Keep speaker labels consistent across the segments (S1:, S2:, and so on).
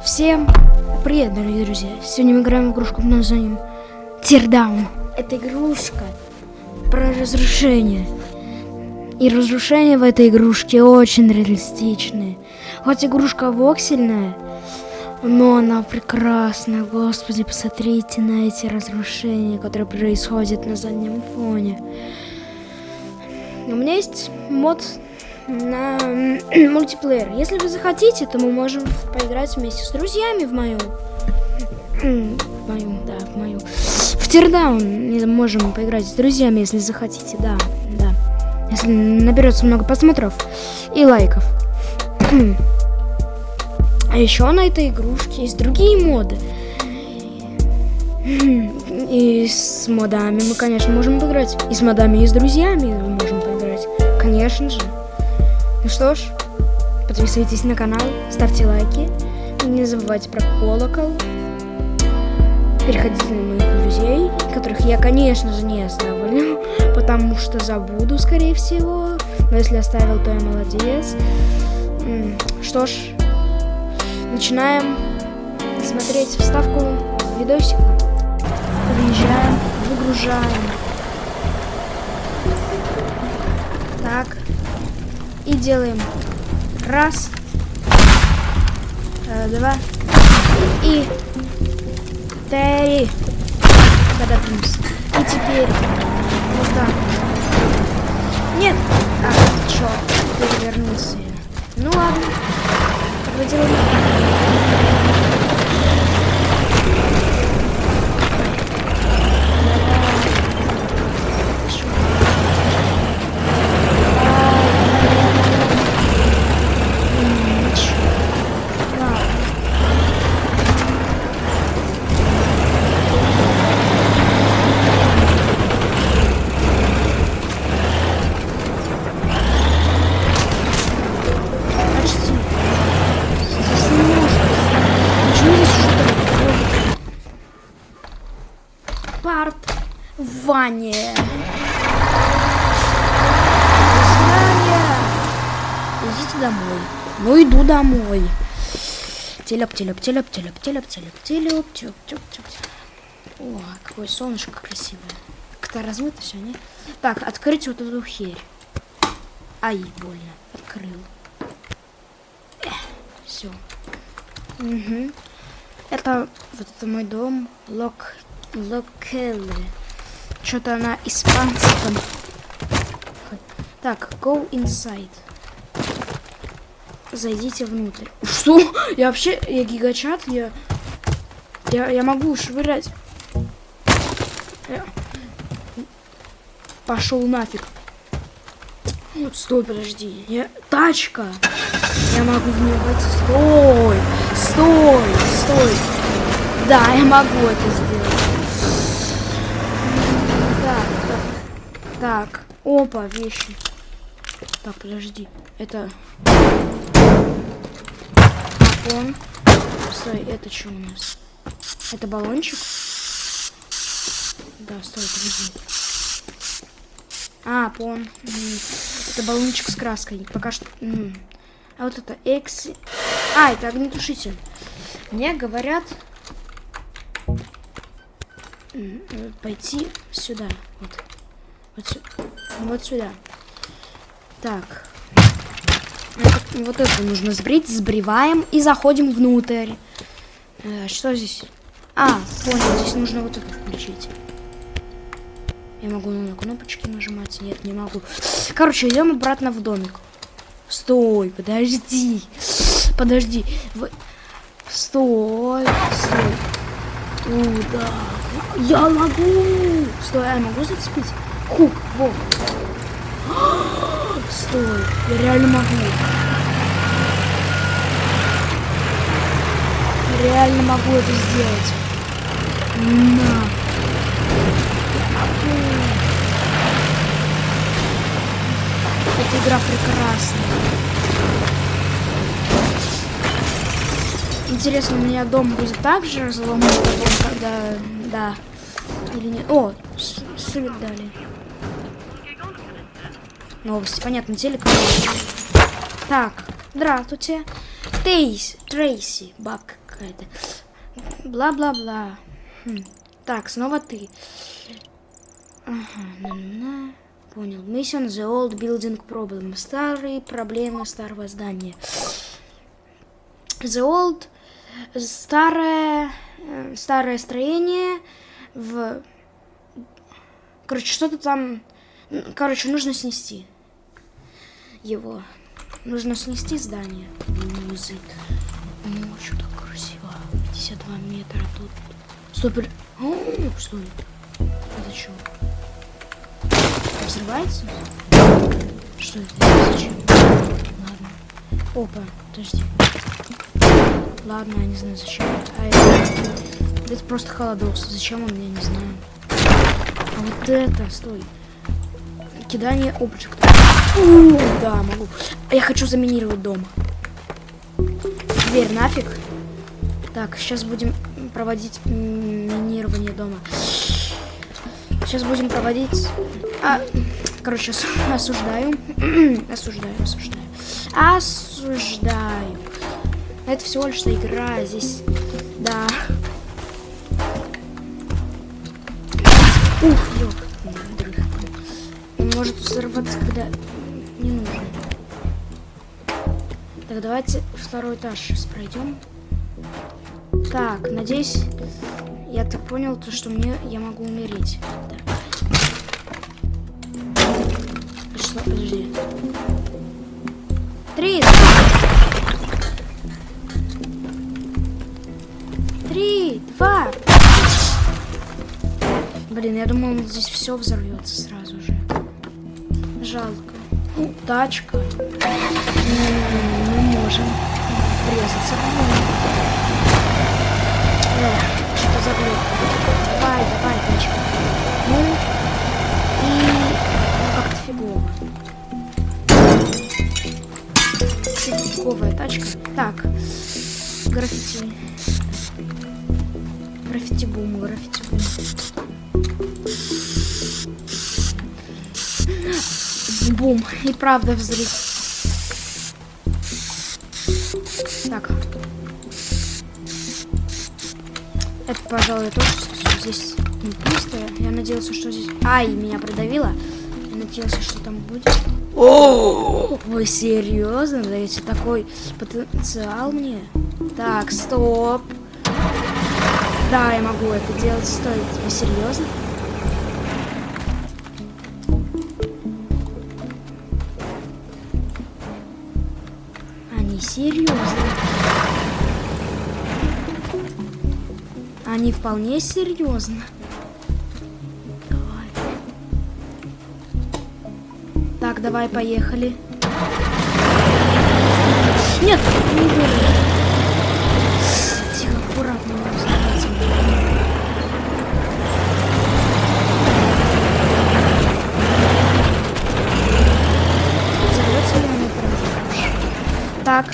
S1: Всем привет, дорогие друзья! Сегодня мы играем в игрушку под названием Teardown. Это игрушка про разрушение. И разрушения в этой игрушке очень реалистичные. Хоть игрушка воксельная, но она прекрасна. Господи, посмотрите на эти разрушения, которые происходят на заднем фоне. У меня есть мод на мультиплеер. Если вы захотите, то мы можем поиграть вместе с друзьями в мою. В Teardown мы можем поиграть с друзьями, если захотите, да. Если наберется много просмотров и лайков. А еще на этой игрушке есть другие моды. И с модами мы, конечно, можем поиграть. И с модами, и с друзьями мы можем поиграть. Конечно же. Ну что ж, подписывайтесь на канал, ставьте лайки, не забывайте про колокол, переходите на моих друзей, которых я, конечно же, не оставлю, потому что забуду, скорее всего, но если оставил, то я молодец. Что ж, начинаем смотреть вставку видосика, выезжаем, выгружаем. Так. И делаем раз, два и три. Подопнемся. И теперь вот так. Нет! Черт, перевернулся я. Ну ладно. Тогда делаем. Ваня. Идите домой. Ну, иду домой. Телеп. О, какое солнышко красивое. Как-то размыто все, не? Так, открыть вот эту херь. Ай, больно. Открыл. Все. Угу. Это мой дом. Локелы. Что-то она испанском. Так, go inside. Зайдите внутрь. Что? Я гигачат, я могу швырять. Пошел нафиг. Стой, подожди. Тачка. Я могу в нее войти. Стой. Да, я могу это сделать. Так, опа, вещи. Так, подожди. Это... Он. Стой, это что у нас? Это баллончик? Да, стой, подожди. Пон. Это баллончик с краской. Пока что... А вот это экси... это огнетушитель. Мне говорят... пойти сюда. Вот сюда. Так. Вот это нужно сбрить. Сбриваем и заходим внутрь. Что здесь? Понял. Здесь нужно вот это включить. Я могу на кнопочки нажимать? Нет, не могу. Короче, идем обратно в домик. Стой, подожди. Стой. Да. Я могу. Стой, я могу зацепить? Хук, во. Стой, я реально могу. Реально могу это сделать. На. Я могу. Эта игра прекрасная. Интересно, у меня дом будет так же разломан, когда... Да. Или нет? О, свет дали. Новости. Понятно, телек. Так, Здравствуйте. Трейси, бабка какая-то. Бла-бла-бла. Так, снова ты. Ага, понял. Mission The Old Building Problem. Старые проблемы старого здания. The Old... Старое строение в... Короче, что-то там... Короче, нужно снести его. Нужно снести здание. Музыка. Что так красиво. 52 метра тут. Супер. Стой. Это что? Взрывается? Что это? Зачем? Ладно. Опа, подожди. Ладно, я не знаю зачем. Это просто холодос. Зачем он, я не знаю. А вот это, стой. Кидание обжекта. Да, могу. Я хочу заминировать дом. Дверь нафиг. Так, сейчас будем проводить минирование дома. Сейчас будем проводить... короче, осуждаю. Осуждаю. Это всего лишь игра здесь. Да. Ух, ёп. Он может взорваться, когда не нужно. Так, давайте второй этаж сейчас пройдем. Так, надеюсь, я так понял, то, что я могу умереть. Да. Что? Подожди. 3, 2. 3, 2. Блин, я думал, здесь все взорвется сразу же. Жалко. Тачка. Мы можем врезаться. Что за блок? Давай, тачка. Ну, и как-то фигово. Фиговая тачка. Так, граффити. Граффити-бум. Бум. И правда взрыв. Так. Это, пожалуй, то, что здесь не пусто. Я надеялся, что здесь... Ай, меня придавило. Я надеялся, что там будет... О, вы серьезно даете такой потенциал мне? Так, стоп. Да, я могу это делать. Стоит. Вы серьезно? Они серьезно. Они вполне серьезно. Давай. Так, давай, поехали. Нет! Не верю. Тихо, аккуратно. Взорвется ли она прям? Так.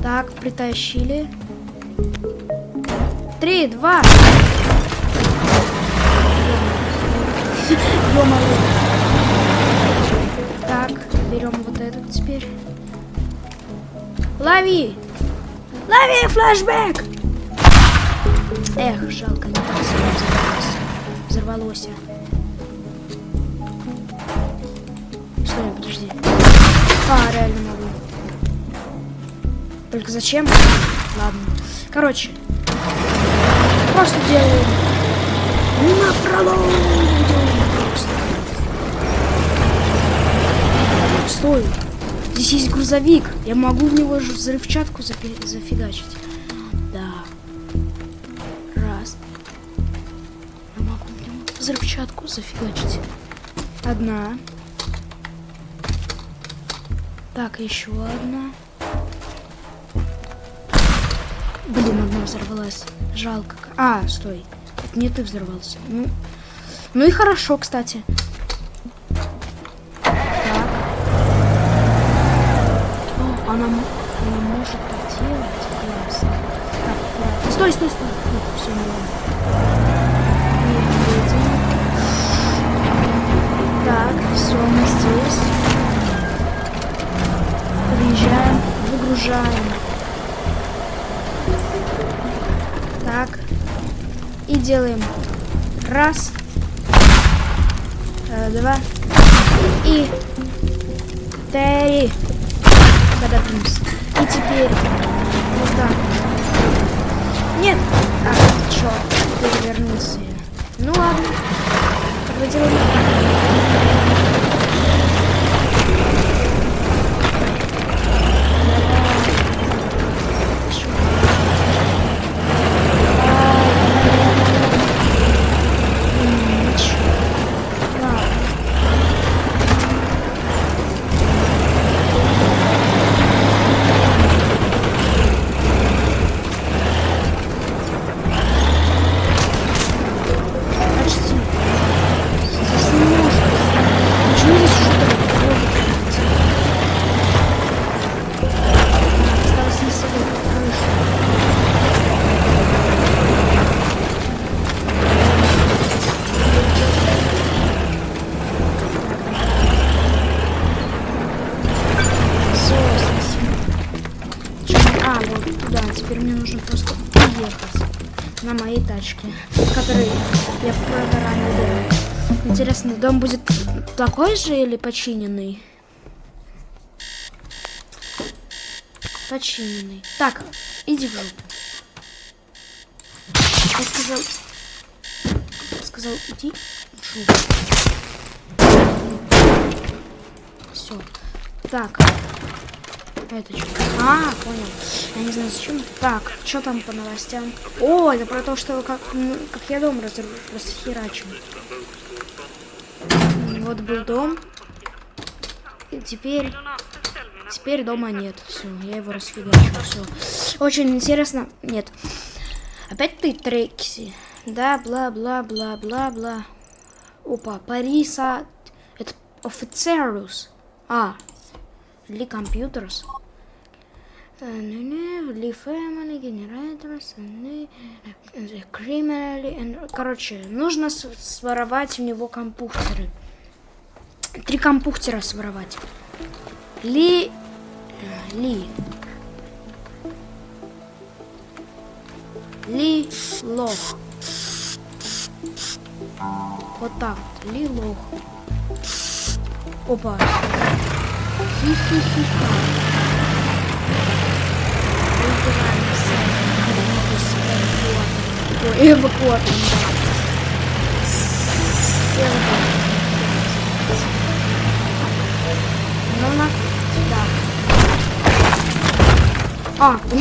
S1: Так, притащили. 3, 2. Ё-моё. Так, берем вот этот теперь. Лови! Лови флешбэк! Эх, жалко, не так сильно взорвалось. Стой, подожди. Реально могу. Только зачем? Ладно. Короче. Просто делаем. Напролом. Просто. Стой. Здесь есть грузовик. Я могу в него же взрывчатку зафигачить. Да. Раз. Я могу в него взрывчатку зафигачить. Одна. Так, еще одна. Блин, одна взорвалась. Жалко. Стой. Это не ты взорвался. Ну и хорошо, кстати. Так. Она может так делать. Классно. Так, аккуратно. Стой. Все, нормально. Так, все, мы здесь. Приезжаем, выгружаем. Так. И делаем. Раз. Два. И 3. Когда принес. И теперь вот так. Нет. Черт. Перевернулся я. Ну ладно. Тогда делаем. Теперь мне нужно просто уехать на моей тачке, которой я программу дом. Интересно, дом будет такой же или починенный? Починенный. Так, иди в жопу. Я сказал, иди в жопу. Все. Так. Это что? Понял. Я не знаю зачем. Так, что там по новостям? О, это про то, что как я дом расхерачил. Вот был дом. И теперь дома нет. Все, я его расфигачил. Все. Очень интересно. Нет. Опять ты, Трекси. Да, бла-бла-бла-бла-бла. Опа, Париса. Это офицерус. Ли компьютерс. Ли family generators. Criminally. Короче, нужно своровать у него компьютеры. 3 компьютера своровать. Ли. Лох. Вот так. Ли лох. Опа. Хи-хи-хи-ха. Эвакуатор.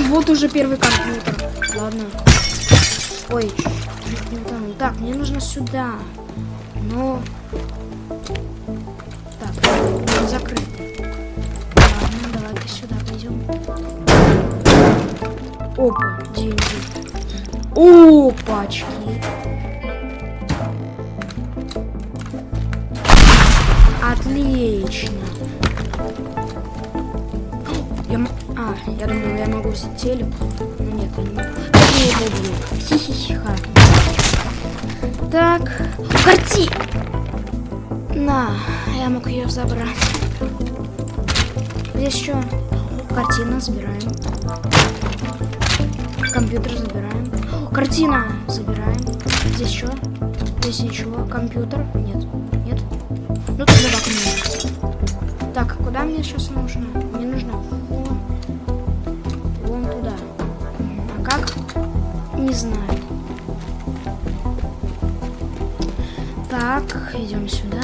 S1: Вот уже первый компьютер. Ладно. Ой, чуть не утонул. Так, мне нужно сюда. Но... Так, закрыто. Ладно, давай-ка сюда пойдем. Опа, деньги. Опачки. Отлично. Я думал, я могу взять телек. Но нет, я не могу. Я его убью. Хи-хи-хи-ха. Так. Карти! На, я мог ее забрать. Здесь что? Картина забираем. Компьютер забираем. Картина забираем. Здесь что? Здесь ничего. Компьютер? Нет. Нет? Ну тогда так мне. Так, куда мне сейчас нужно? Мне нужно вон туда. А как? Не знаю. Так, идем сюда.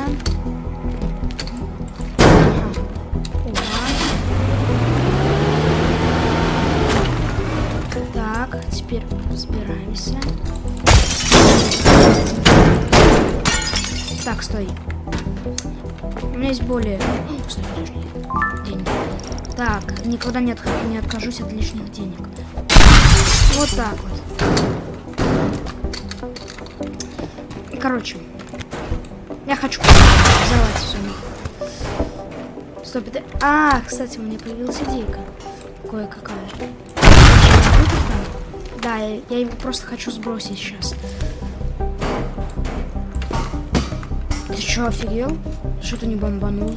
S1: Так, теперь разбираемся. Так, стой. У меня есть более... Стой, подожди. Деньги. Так, никогда не откажусь от лишних денег. Вот так вот. Короче. Я хочу взорвать все. Стоп, это... кстати, у меня появилась идейка. Кое-какая. Да, я его просто хочу сбросить сейчас. Ты что, офигел? Что-то не бомбанул.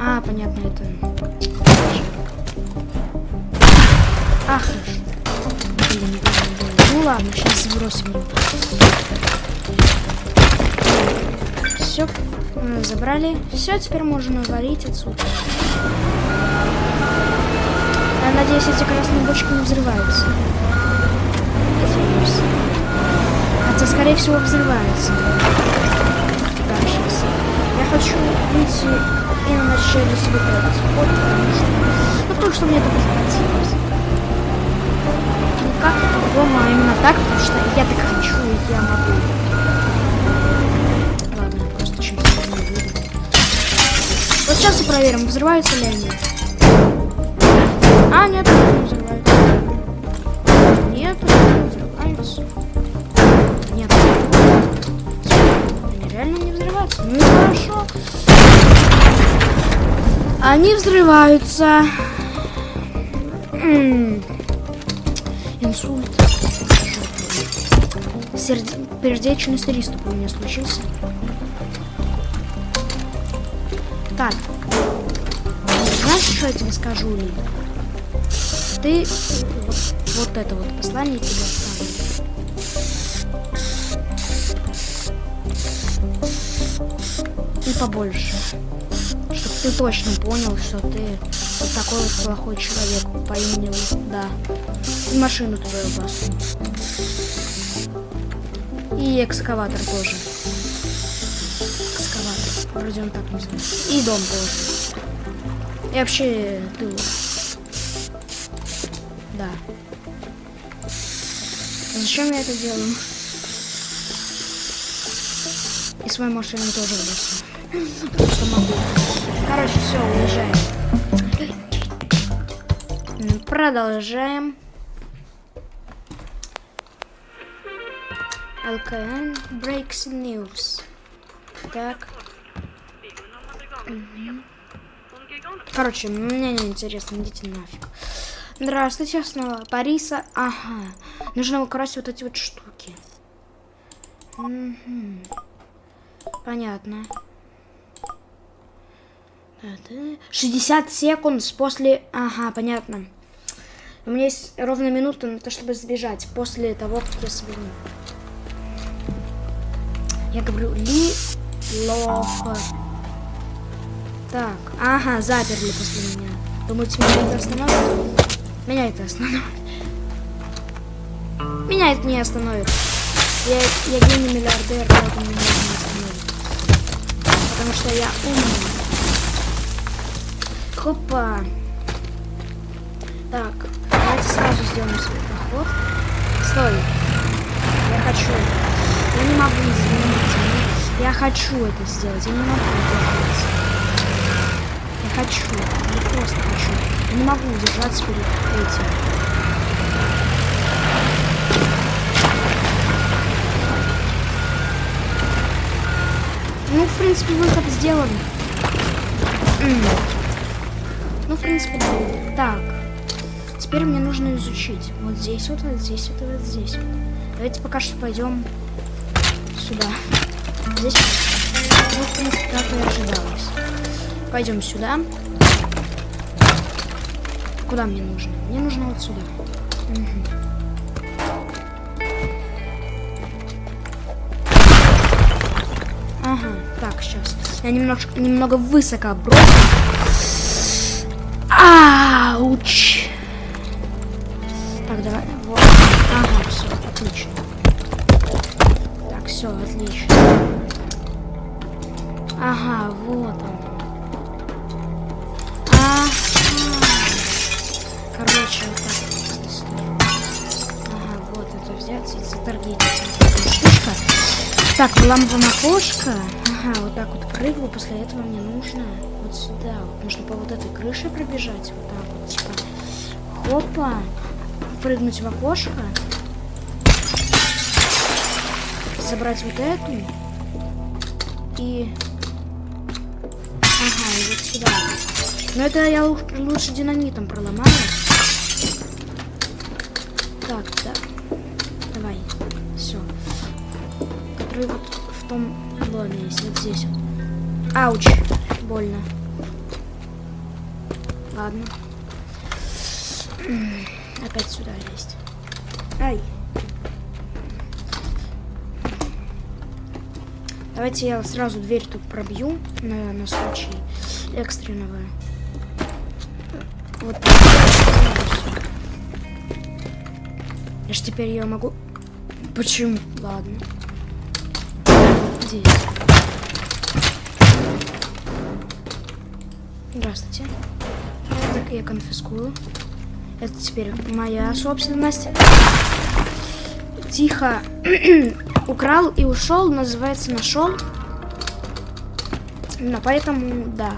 S1: А, понятно, это... Ах, блин. Ну ладно, сейчас сбросим его. Все, забрали. Все, теперь можно валить отсюда. Я надеюсь, эти красные бочки не взрываются. Надеюсь. Хотя, скорее всего, взрываются. Да, сейчас. Я хочу выйти и начать себе этот ход, потому что мне это захотелось. Не как по-другому, а именно так, потому что я так хочу, и я могу. Ладно, я просто чем-то не выйду. Вот сейчас и проверим, взрываются ли они. А, нет, они не взрываются. Нет, они не взрываются. Нет, они реально не взрываются. Ну и хорошо. Они взрываются. Инсульт. Сердечный приступ у меня случился. Так. Знаешь, что я тебе скажу, Ли? Ты вот это вот послание тебе оставлю. И побольше. Чтоб ты точно понял, что ты вот такой вот плохой человек по имени Ли. Да. И машину твою басу. И экскаватор тоже. Экскаватор. Вроде он так называется. И дом тоже. И вообще ты вот. Да. Зачем я это делаю? И свою машину тоже выбросил. Просто могу. Короче, все, уезжаем. Продолжаем. LKN Breaks News. Так. Короче, мне не интересно, идите нафиг. Здравствуйте, снова Париса. Ага. Нужно украсть вот эти вот штуки. Понятно. 60 секунд после... Ага, понятно. У меня есть ровно минута на то, чтобы сбежать. После того, как я сбегу. Я говорю, Ли плохо. Так, ага, заперли после меня. Думаете, меня это остановит? Меня это остановит. Меня это не остановит. Я гений миллиардер, поэтому меня это не остановит. Потому что я умный. Хопа. Так, давайте сразу сделаем свой проход. Стой. Я хочу. Я не могу, извините. Я хочу это сделать. Я не могу удержаться. Я хочу. Я просто хочу. Я не могу удержаться перед этим. Ну, в принципе, выход сделан. Ну, в принципе, да. Так. Теперь мне нужно изучить. Вот здесь вот, вот здесь вот, вот здесь вот. Давайте пока что пойдем сюда. Здесь, ну, в принципе, как и ожидалось. Пойдем сюда. Куда мне нужно? Мне нужно вот сюда. Ага, так, сейчас. Я немного высоко бросил. Ауч! Так, давай. Вот. Ага, все, отлично. Так, все, отлично. Ага, вот он. Ага. Короче, вот так. Ага, вот это взять и заторгетить. Штучка. Так, выламываем окошко. Ага, вот так вот прыгаю. После этого мне нужно вот сюда. Вот, нужно по вот этой крыше пробежать. Вот так вот, типа. Хопа. Прыгнуть в окошко. Забрать вот эту. И... Ага, и вот сюда. Но это я лучше динамитом проломаю. Так, да. Давай. Все. Который вот в том доме есть. Вот здесь вот. Ауч. Больно. Ладно. Опять сюда лезть. Ай. Давайте я сразу дверь тут пробью на случай экстренного. Вот. Я ж теперь ее могу... Почему? Ладно. Здесь. Здравствуйте. Так, я конфискую. Это теперь моя собственность. Тихо. Украл и ушел, называется нашел. Но поэтому, да.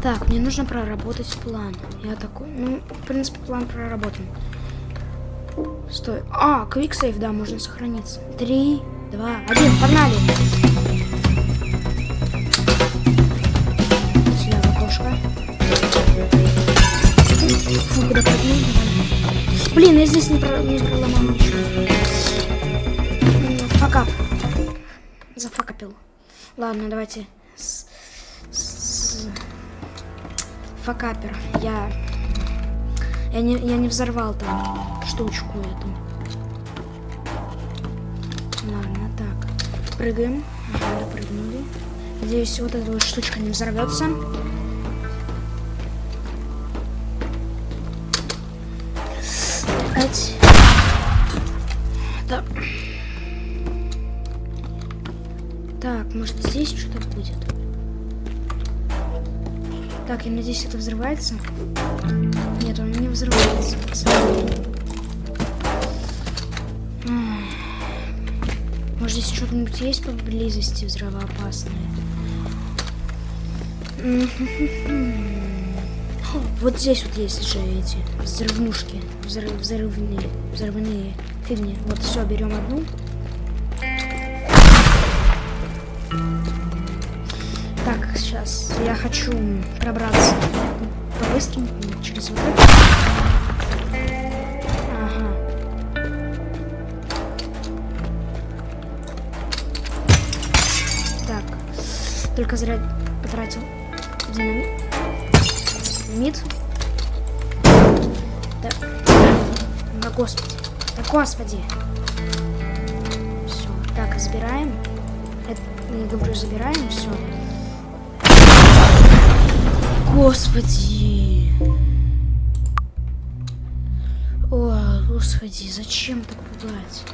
S1: Так, мне нужно проработать план. Я такой, ну, в принципе, план проработан. Стой. А, квиксейв, да, можно сохраниться. 3, 2, 1, погнали. Сюда в окошко. Фу, куда прыгнул? Блин, я здесь не проломал ничего. Факап. Зафакапил. Ладно, давайте. Факапер. Я не взорвал там штучку эту. Ладно, так. Прыгаем. Ага, допрыгнули. Надеюсь, вот эта вот штучка не взорвется. Да. Так, может здесь что-то будет? Так, я надеюсь, это взрывается. Нет, он не взрывается, к сожалению. Может здесь что-нибудь есть поблизости взрывоопасное? Вот здесь вот есть же эти взрывнушки, взрывные фигни. Вот, все, берем одну. Так, сейчас я хочу пробраться по-быстрому через вот это. Ага. Так, только зря потратил динамит. Да. Да господи. Да господи. Все. Так, забираем. Это, я говорю, забираем. Все. Господи. О, господи, зачем так пугать?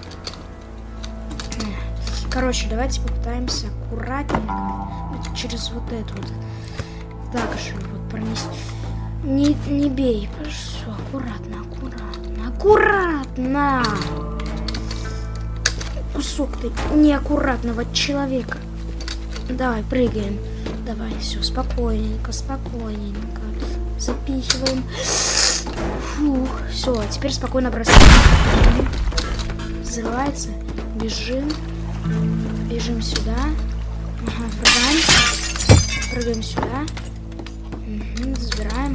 S1: Короче, давайте попытаемся аккуратненько вот через вот это вот. Так же вот пронести. Не бей. Все, аккуратно, аккуратно, аккуратно. Кусок ты неаккуратного человека. Давай, прыгаем. Давай, все, спокойненько, спокойненько. Запихиваем. Фух, все, теперь спокойно бросаем. Взрывается. Бежим. Бежим сюда. Ага, прыгаем. Прыгаем сюда. Угу, забираем.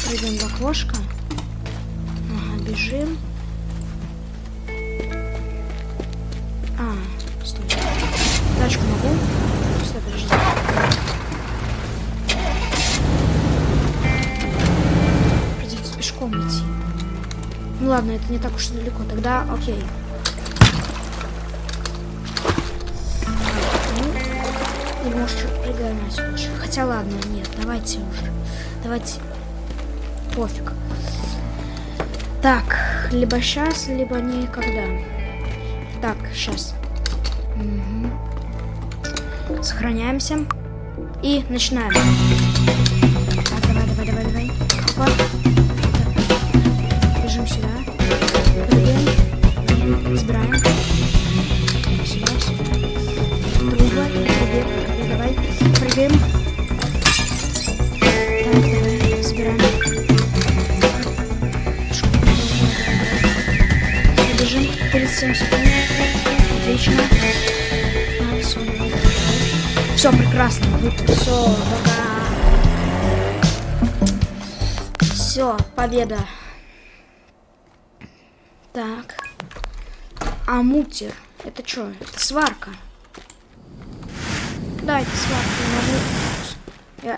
S1: Прыгаем в окошко. Ага, бежим. А, стой. Тачку могу? Стой, подожди. Придется пешком идти. Ну ладно, это не так уж и далеко. Тогда окей. Или может что-то пригонять лучше. Хотя ладно, нет, давайте уже. Давайте. Пофиг. Так, либо сейчас, либо никогда. Так, сейчас. Угу. Сохраняемся. И начинаем. Так, давай. Опа. Бежим сюда. Прыгаем. Забираем. Сюда. Труба. Давай. Прыгаем. Так, давай. Забираем. Бежим. 37 секунд. Отлично. Все прекрасно. Все, пока. Все, победа. Так. А мутер. Это что? Это сварка. Да, это сварка. Я могу...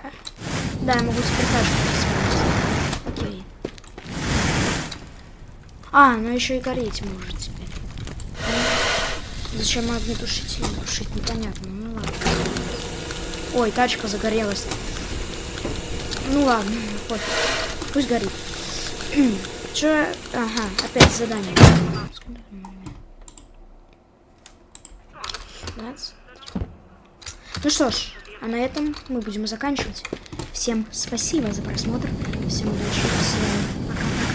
S1: Да, я могу теперь тачку сварить. А, ну еще и гореть может теперь. Зачем огнетушитель тушить, непонятно. Ну ладно. Ой, тачка загорелась. Ну ладно, пофиг. Пусть горит. Че? Ага, опять задание. Ну что ж, а на этом мы будем заканчивать. Всем спасибо за просмотр. Всем удачи. Всем пока.